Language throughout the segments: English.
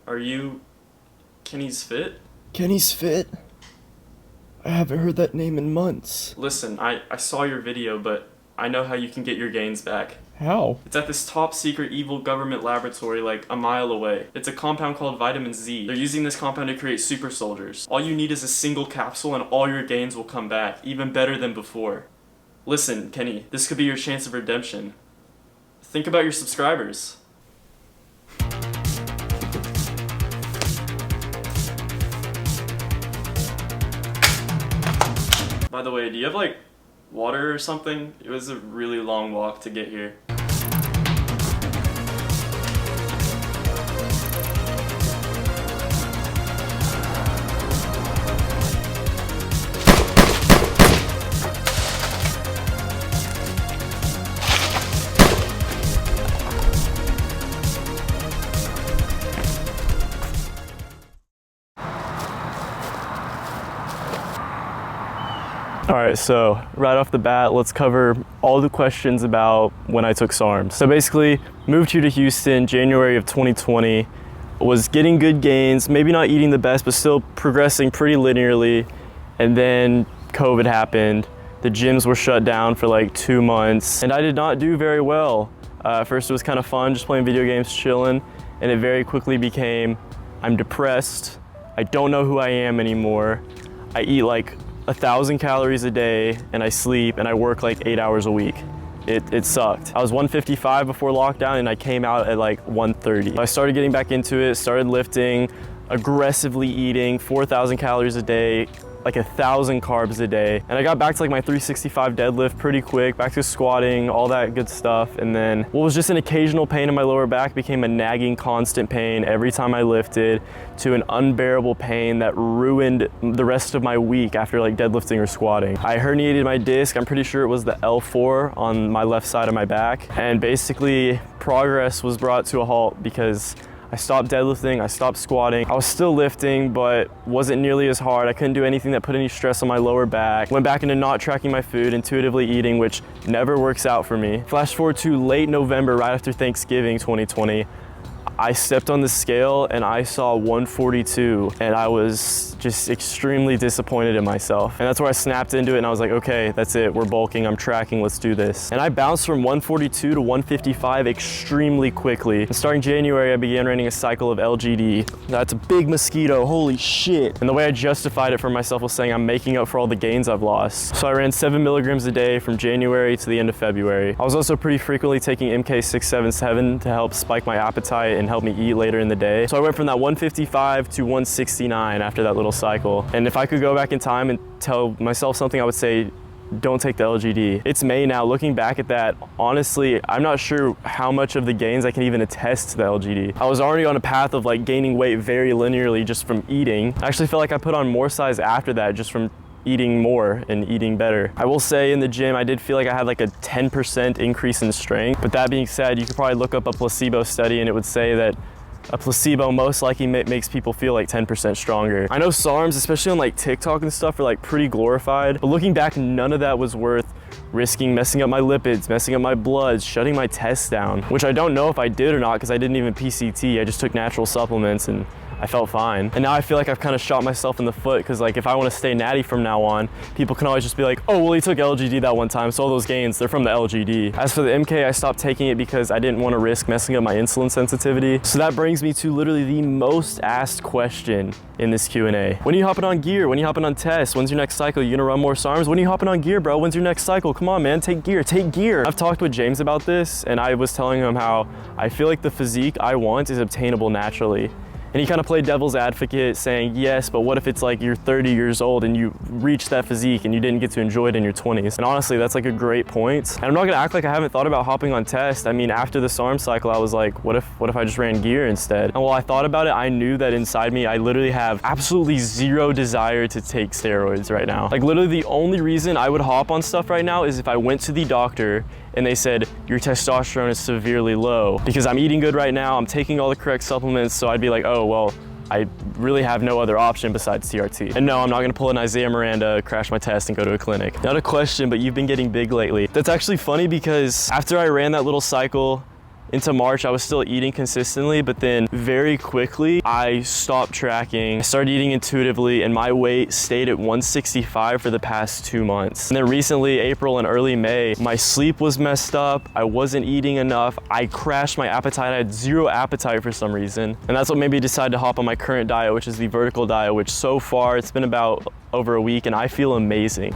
Are you Kenny's Fit? Kenny's Fit? I haven't heard that name in months. Listen, I saw your video, but I know how you can get your gains back. How? It's at this top secret evil government laboratory like a mile away. It's a compound called vitamin Z. They're using this compound to create super soldiers. All you need is a single capsule and all your gains will come back, even better than before. Listen, Kenny, this could be your chance of redemption. Think about your subscribers. By the way, do you have like water or something? It was a really long walk to get here. All right, so right off the bat, let's cover all the questions about when I took SARMs. So basically, moved here to Houston, January of 2020, was getting good gains, maybe not eating the best, but still progressing pretty linearly. And then COVID happened. The gyms were shut down for like 2 months, and I did not do very well. First, it was kind of fun, just playing video games, chilling, and it very quickly became, I'm depressed, I don't know who I am anymore, I eat like 1,000 calories a day and I sleep and I work like 8 hours a week. It sucked. I was 155 before lockdown and I came out at like 130. I started getting back into it, started lifting, aggressively eating 4,000 calories a day, like 1,000 carbs a day. And I got back to like my 365 deadlift pretty quick, back to squatting, all that good stuff. And then what was just an occasional pain in my lower back became a nagging constant pain every time I lifted, to an unbearable pain that ruined the rest of my week after like deadlifting or squatting. I herniated my disc. I'm pretty sure it was the L4 on my left side of my back. And basically progress was brought to a halt because I stopped deadlifting, I stopped squatting. I was still lifting, but wasn't nearly as hard. I couldn't do anything that put any stress on my lower back. Went back into not tracking my food, intuitively eating, which never works out for me. Flash forward to late November, right after Thanksgiving 2020, I stepped on the scale and I saw 142, and I was just extremely disappointed in myself. And that's where I snapped into it and I was like, okay, that's it, we're bulking, I'm tracking, let's do this. And I bounced from 142 to 155 extremely quickly. And starting January, I began running a cycle of LGD. That's a big mosquito, holy shit. And the way I justified it for myself was saying I'm making up for all the gains I've lost. So I ran 7 milligrams a day from January to the end of February. I was also pretty frequently taking MK677 to help spike my appetite and help me eat later in the day. So I went from that 155 to 169 after that little cycle. And if I could go back in time and tell myself something, I would say, don't take the LGD. It's May now. Looking back at that, honestly, I'm not sure how much of the gains I can even attest to the LGD. I was already on a path of like gaining weight very linearly just from eating. I actually felt like I put on more size after that just from eating more and eating better. I will say in the gym, I did feel like I had like a 10% increase in strength. But that being said, you could probably look up a placebo study and it would say that a placebo most likely makes people feel like 10% stronger. I know SARMs, especially on like TikTok and stuff, are like pretty glorified, but looking back, none of that was worth risking messing up my lipids, messing up my bloods, shutting my tests down, which I don't know if I did or not because I didn't even PCT. I just took natural supplements and I felt fine. And now I feel like I've kind of shot myself in the foot because like if I want to stay natty from now on, people can always just be like, oh, well, he took LGD that one time, so all those gains, they're from the LGD. As for the MK, I stopped taking it because I didn't want to risk messing up my insulin sensitivity. So that brings me to literally the most asked question in this Q&A. When are you hopping on gear? When are you hopping on tests? When's your next cycle? You gonna run more SARMs? When are you hopping on gear, bro? When's your next cycle? Come on, man, take gear, take gear. I've talked with James about this and I was telling him how I feel like the physique I want is obtainable naturally. And he kind of played devil's advocate saying, yes, but what if it's like you're 30 years old and you reached that physique and you didn't get to enjoy it in your 20s? And honestly, that's like a great point. And I'm not gonna act like I haven't thought about hopping on test. I mean, after the SARM cycle, I was like, what if I just ran gear instead? And while I thought about it, I knew that inside me, I literally have absolutely zero desire to take steroids right now. Like literally the only reason I would hop on stuff right now is if I went to the doctor and they said, your testosterone is severely low. Because I'm eating good right now, I'm taking all the correct supplements, so I'd be like, oh, well, I really have no other option besides TRT. And no, I'm not gonna pull an Isaiah Miranda, crash my test and go to a clinic. Not a question, but you've been getting big lately. That's actually funny because after I ran that little cycle into March, I was still eating consistently, but then very quickly, I stopped tracking. I started eating intuitively and my weight stayed at 165 for the past 2 months. And then recently, April and early May, my sleep was messed up. I wasn't eating enough. I crashed my appetite. I had zero appetite for some reason. And that's what made me decide to hop on my current diet, which is the vertical diet, which so far it's been about over a week and I feel amazing.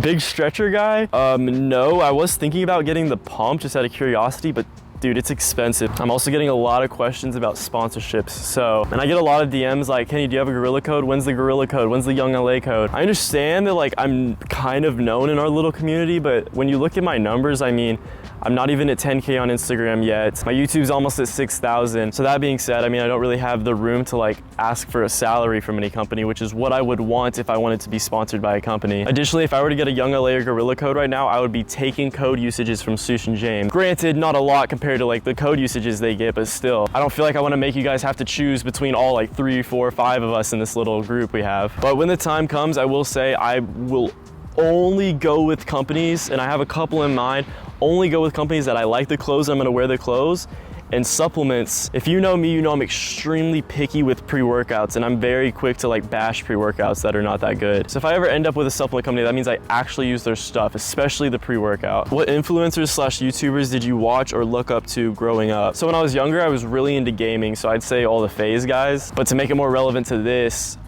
Big stretcher guy? No, I was thinking about getting the pump just out of curiosity, but dude, it's expensive. I'm also getting a lot of questions about sponsorships. And I get a lot of DMs like, Kenny, do you have a gorilla code? When's the gorilla code? When's the young LA code? I understand that like I'm kind of known in our little community, but when you look at my numbers, I mean, I'm not even at 10K on Instagram yet. My YouTube's almost at 6,000. So that being said, I mean, I don't really have the room to like ask for a salary from any company, which is what I would want if I wanted to be sponsored by a company. Additionally, if I were to get a Young LA or Gorilla code right now, I would be taking code usages from Soosh and James. Granted, not a lot compared to like the code usages they get, but still, I don't feel like I want to make you guys have to choose between all like 3, 4, 5 of us in this little group we have. But when the time comes, I will say I will only go with companies, and I have a couple in mind, only go with companies that I like the clothes, I'm gonna wear the clothes. And supplements, if you know me, you know I'm extremely picky with pre-workouts and I'm very quick to like bash pre-workouts that are not that good. So if I ever end up with a supplement company, that means I actually use their stuff, especially the pre-workout. What influencers slash YouTubers did you watch or look up to growing up? So when I was younger, I was really into gaming, so I'd say all the FaZe guys. But to make it more relevant to this,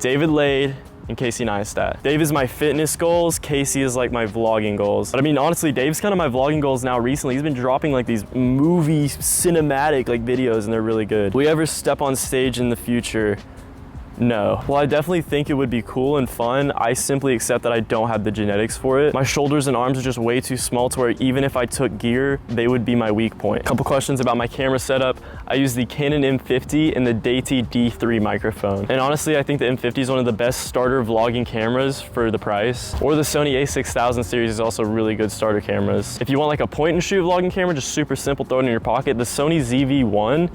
David Lade, and Casey Neistat. Dave is my fitness goals, Casey is like my vlogging goals. But I mean, honestly, Dave's kind of my vlogging goals now recently. He's been dropping like these movie cinematic like videos and they're really good. Will we ever step on stage in the future? No. Well, I definitely think it would be cool and fun. I simply accept that I don't have the genetics for it. My shoulders and arms are just way too small to where even if I took gear, they would be my weak point. A couple questions about my camera setup. I use the Canon M50 and the Deity D3 microphone. And honestly, I think the M50 is one of the best starter vlogging cameras for the price. Or the Sony a6000 series is also really good starter cameras. If you want like a point and shoot vlogging camera, just super simple, throw it in your pocket, the Sony ZV-1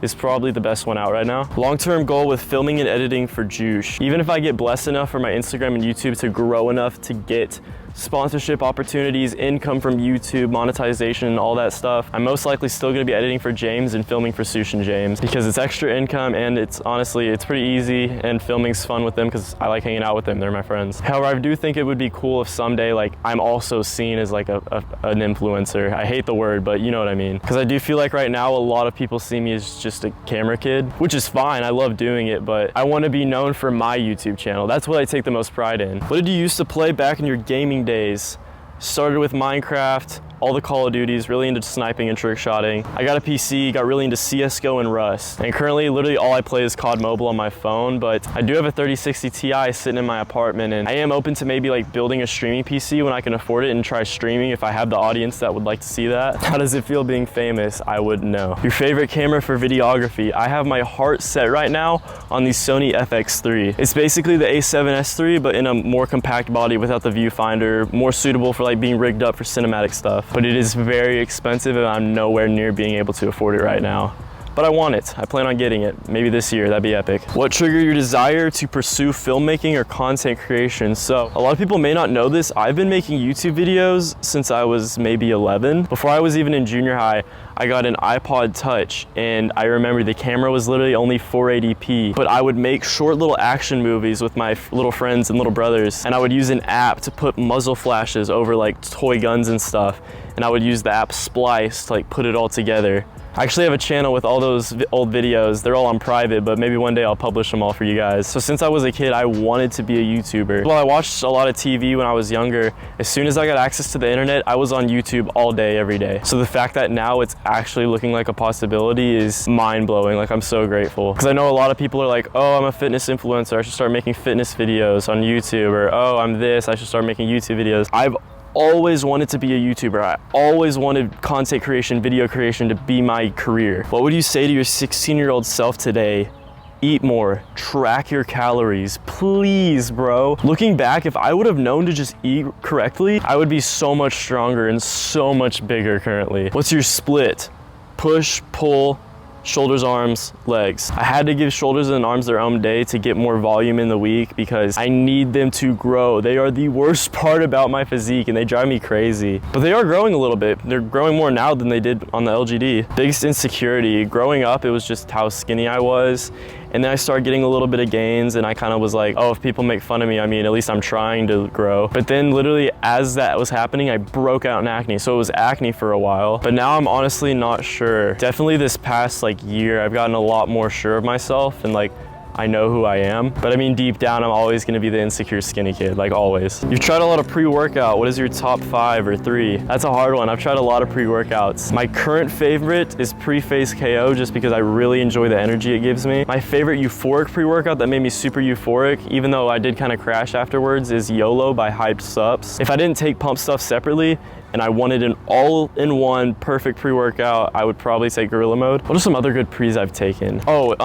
is probably the best one out right now. Long-term goal with filming and editing for Juice. Even if I get blessed enough for my Instagram and YouTube to grow enough to get sponsorship opportunities, income from YouTube, monetization, all that stuff, I'm most likely still gonna be editing for James and filming for Soosh and James because it's extra income and it's honestly, it's pretty easy and filming's fun with them because I like hanging out with them, they're my friends. However, I do think it would be cool if someday like I'm also seen as like an influencer. I hate the word, but you know what I mean. Because I do feel like right now a lot of people see me as just a camera kid, which is fine, I love doing it, but I wanna be known for my YouTube channel. That's what I take the most pride in. What did you used to play back in your gaming days? Started with Minecraft, all the Call of Duties, really into sniping and trick shotting. I got a PC, got really into CSGO and Rust. And currently, literally all I play is COD Mobile on my phone, but I do have a 3060 Ti sitting in my apartment, and I am open to maybe like building a streaming PC when I can afford it and try streaming if I have the audience that would like to see that. How does it feel being famous? I wouldn't know. Your favorite camera for videography? I have my heart set right now on the Sony FX3. It's basically the A7S III, but in a more compact body without the viewfinder, more suitable for like being rigged up for cinematic stuff. But it is very expensive and I'm nowhere near being able to afford it right now. But I want it. I plan on getting it. Maybe this year, that'd be epic. What triggered your desire to pursue filmmaking or content creation? So a lot of people may not know this. I've been making YouTube videos since I was maybe 11. Before I was even in junior high, I got an iPod Touch and I remember the camera was literally only 480p, but I would make short little action movies with my little friends and little brothers, and I would use an app to put muzzle flashes over like toy guns and stuff, and I would use the app Splice to like put it all together. I actually have a channel with all those old videos. They're all on private, but maybe one day I'll publish them all for you guys. So since I was a kid, I wanted to be a YouTuber. Well, I watched a lot of TV when I was younger. As soon as I got access to the internet, I was on YouTube all day, every day. So the fact that now it's actually looking like a possibility is mind-blowing. Like, I'm so grateful. Because I know a lot of people are like, oh, I'm a fitness influencer, I should start making fitness videos on YouTube, or oh, I'm this, I should start making YouTube videos. I've always wanted to be a YouTuber. I always wanted content creation, video creation to be my career. What would you say to your 16-year-old self today? Eat more, track your calories, please, bro. Looking back, if I would have known to just eat correctly, I would be so much stronger and so much bigger currently. What's your split? Push, pull, shoulders, arms, legs. I had to give shoulders and arms their own day to get more volume in the week because I need them to grow. They are the worst part about my physique and they drive me crazy. But they are growing a little bit. They're growing more now than they did on the LGD. Biggest insecurity, growing up, it was just how skinny I was. And then I started getting a little bit of gains and I kind of was like, oh, if people make fun of me, I mean, at least I'm trying to grow. But then literally as that was happening, I broke out in acne. So it was acne for a while, but now I'm honestly not sure. Definitely this past like year, I've gotten a lot more sure of myself and like, I know who I am, but I mean, deep down, I'm always gonna be the insecure skinny kid, like always. You've tried a lot of pre-workout. What is your top 5 or 3? That's a hard one. I've tried a lot of pre-workouts. My current favorite is Pre-Phase KO, just because I really enjoy the energy it gives me. My favorite euphoric pre-workout that made me super euphoric, even though I did kind of crash afterwards, is YOLO by Hyped Sups. If I didn't take pump stuff separately, and I wanted an all-in-one perfect pre-workout, I would probably take Gorilla Mode. What are some other good pre's I've taken? Oh,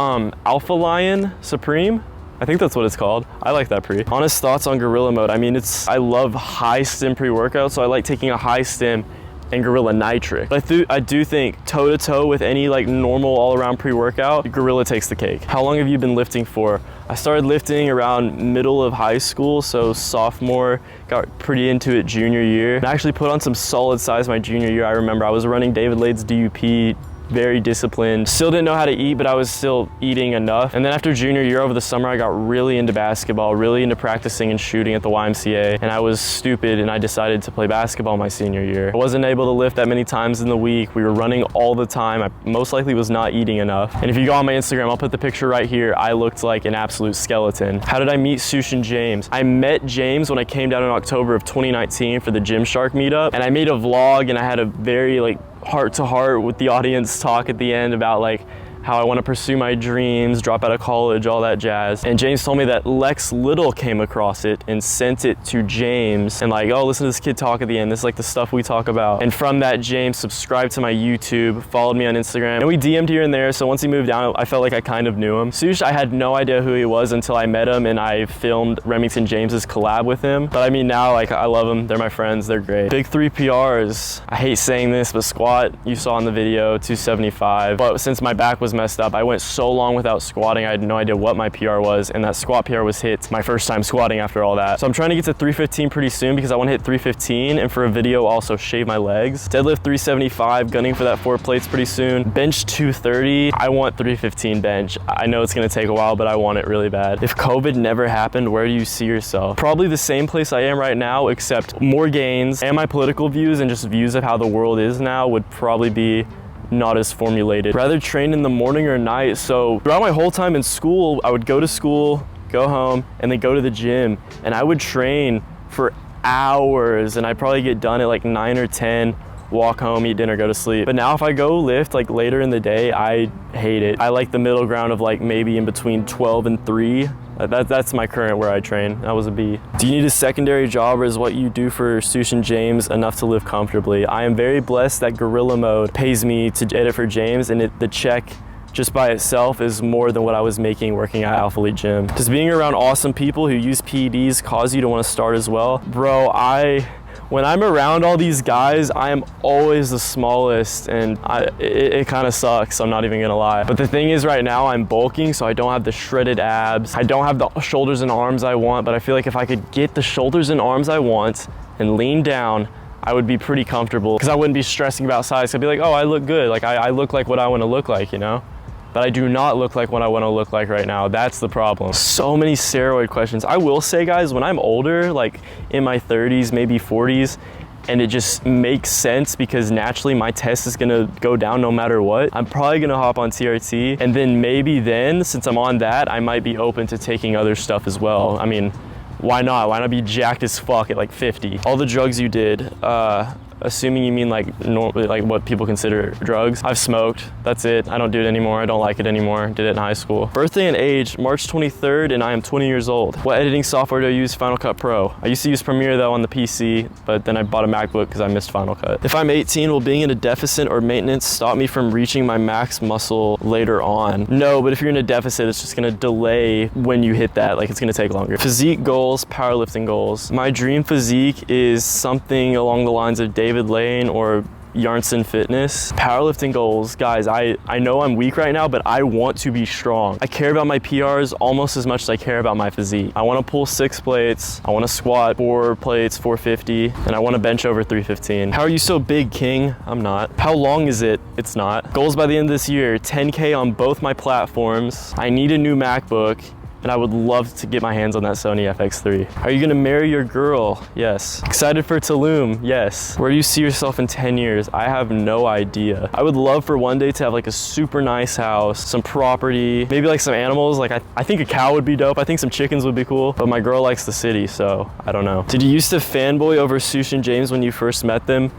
Alpha Lion Supreme? I think that's what it's called. I like that pre. Honest thoughts on Gorilla Mode. I mean, I love high stim pre-workout, so I like taking a high stim and Gorilla Nitric. But I do think toe-to-toe with any like normal all-around pre-workout, Gorilla takes the cake. How long have you been lifting for? I started lifting around middle of high school, so sophomore, got pretty into it junior year. I actually put on some solid size my junior year. I remember I was running David Lade's DUP, very disciplined. Still didn't know how to eat, but I was still eating enough. And then after junior year over the summer, I got really into basketball, really into practicing and shooting at the YMCA. And I was stupid and I decided to play basketball my senior year. I wasn't able to lift that many times in the week. We were running all the time. I most likely was not eating enough. And if you go on my Instagram, I'll put the picture right here. I looked like an absolute skeleton. How did I meet Soosh and James? I met James when I came down in October of 2019 for the Gymshark meetup. And I made a vlog and I had a very like heart-to-heart with the audience talk at the end about like how I want to pursue my dreams, drop out of college, all that jazz. And James told me that Lex Little came across it and sent it to James and like, oh, listen to this kid talk at the end. This is like the stuff we talk about. And from that, James subscribed to my YouTube, followed me on Instagram, and we DM'd here and there. So once he moved down, I felt like I kind of knew him. Soosh, I had no idea who he was until I met him and I filmed Remington James's collab with him. But I mean, now like I love them. They're my friends. They're great. Big 3 PRs. I hate saying this, but squat, you saw in the video, 275. But since my back was messed up, I went so long without squatting, I had no idea what my PR was, and that squat PR was hit my first time squatting after all that. So I'm trying to get to 315 pretty soon because I want to hit 315, and for a video also shave my legs. Deadlift 375, gunning for that 4 plates pretty soon. Bench 230, I want 315 bench. I know it's gonna take a while, but I want it really bad. If COVID never happened, where do you see yourself? Probably the same place I am right now, except more gains, and my political views and just views of how the world is now would probably be not as formulated. Rather train in the morning or night. So throughout my whole time in school, I would go to school, go home, and then go to the gym. And I would train for hours and I'd probably get done at like 9 or 10, walk home, eat dinner, go to sleep. But now if I go lift like later in the day, I hate it. I like the middle ground of like maybe in between 12 and 3. That's my current where I train. That was a B. Do you need a secondary job, or is what you do for Soosh and James enough to live comfortably? I am very blessed that Gorilla Mode pays me to edit for James, and the check just by itself is more than what I was making working at Alpha Elite Gym. Does being around awesome people who use PEDs cause you to want to start as well? Bro, when I'm around all these guys, I am always the smallest, and it kind of sucks, I'm not even gonna lie. But the thing is, right now I'm bulking, so I don't have the shredded abs. I don't have the shoulders and arms I want, but I feel like if I could get the shoulders and arms I want and lean down, I would be pretty comfortable, because I wouldn't be stressing about size. I'd be like, oh, I look good. Like I look like what I want to look like, you know? But I do not look like what I want to look like right now. That's the problem. So many steroid questions. I will say, guys, when I'm older, like in my 30s, maybe 40s, and it just makes sense because naturally my test is gonna go down no matter what, I'm probably gonna hop on TRT, and then maybe then, since I'm on that, I might be open to taking other stuff as well. I mean, why not? Why not be jacked as fuck at like 50? All the drugs you did, assuming you mean like normally like what people consider drugs. I've smoked, that's it. I don't do it anymore. I don't like it anymore. Did it in high school. Birthday and age, March 23rd, and I am 20 years old. What editing software do I use? Final Cut Pro. I used to use Premiere though on the PC, but then I bought a MacBook because I missed Final Cut. If I'm 18, will being in a deficit or maintenance stop me from reaching my max muscle later on? No, but if you're in a deficit, it's just gonna delay when you hit that. Like, it's gonna take longer. Physique goals, powerlifting goals. My dream physique is something along the lines of David Lane or Yarnson Fitness. Powerlifting goals, guys, I know I'm weak right now, but I want to be strong. I care about my PRs almost as much as I care about my physique. I want to pull 6 plates, I want to squat 4 plates, 450, and I want to bench over 315. How are you so big, King? I'm not. How long is it? It's not. Goals by the end of this year, 10K on both my platforms. I need a new MacBook, and I would love to get my hands on that Sony FX3. Are you gonna marry your girl? Yes. Excited for Tulum? Yes. Where do you see yourself in 10 years? I have no idea. I would love for one day to have like a super nice house, some property, maybe like some animals. Like I think a cow would be dope. I think some chickens would be cool, but my girl likes the city, so I don't know. Did you used to fanboy over Soosh and James when you first met them?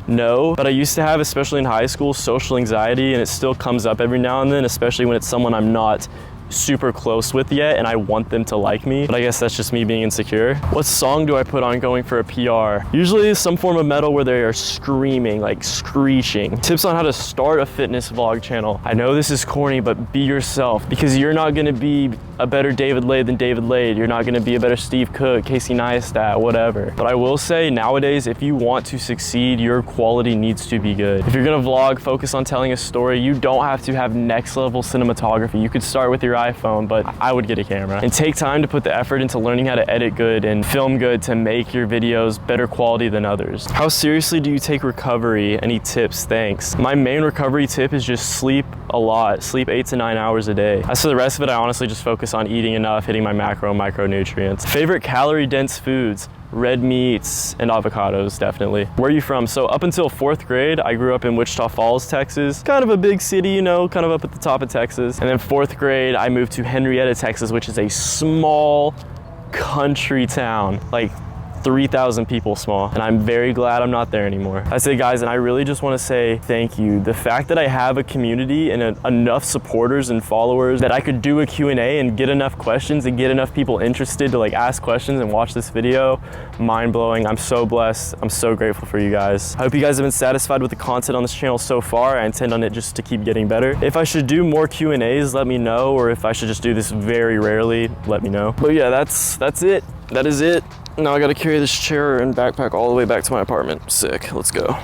No, but I used to have, especially in high school, social anxiety, and it still comes up every now and then, especially when it's someone I'm not super close with yet and I want them to like me, but I guess that's just me being insecure. What song do I put on going for a PR? Usually some form of metal where they are screaming, like screeching. Tips on how to start a fitness vlog channel. I know this is corny, but be yourself, because you're not gonna be a better David Lade than David Lade. You're not gonna be a better Steve Cook, Casey Neistat, whatever. But I will say nowadays, if you want to succeed, your quality needs to be good. If you're gonna vlog, focus on telling a story. You don't have to have next level cinematography. You could start with your iPhone, but I would get a camera. And take time to put the effort into learning how to edit good and film good to make your videos better quality than others. How seriously do you take recovery? Any tips? Thanks. My main recovery tip is just sleep a lot. Sleep 8 to 9 hours a day. As for the rest of it, I honestly just focus on eating enough, hitting my macro and micronutrients. Favorite calorie dense foods? Red meats and avocados, definitely. Where are you from? So up until 4th grade, I grew up in Wichita Falls, Texas. Kind of a big city, you know, kind of up at the top of Texas. And then 4th grade, I moved to Henrietta, Texas, which is a small country town, like 3,000 people small, and I'm very glad I'm not there anymore. I say, guys, and I really just want to say thank you. The fact that I have a community and enough supporters and followers that I could do a Q&A and get enough questions and get enough people interested to like ask questions and watch this video, mind-blowing. I'm so blessed. I'm so grateful for you guys. I hope you guys have been satisfied with the content on this channel so far. I intend on it just to keep getting better. If I should do more Q&As, let me know, or if I should just do this very rarely, let me know. But yeah, that's it. That is it. Now I gotta carry this chair and backpack all the way back to my apartment. Sick, let's go.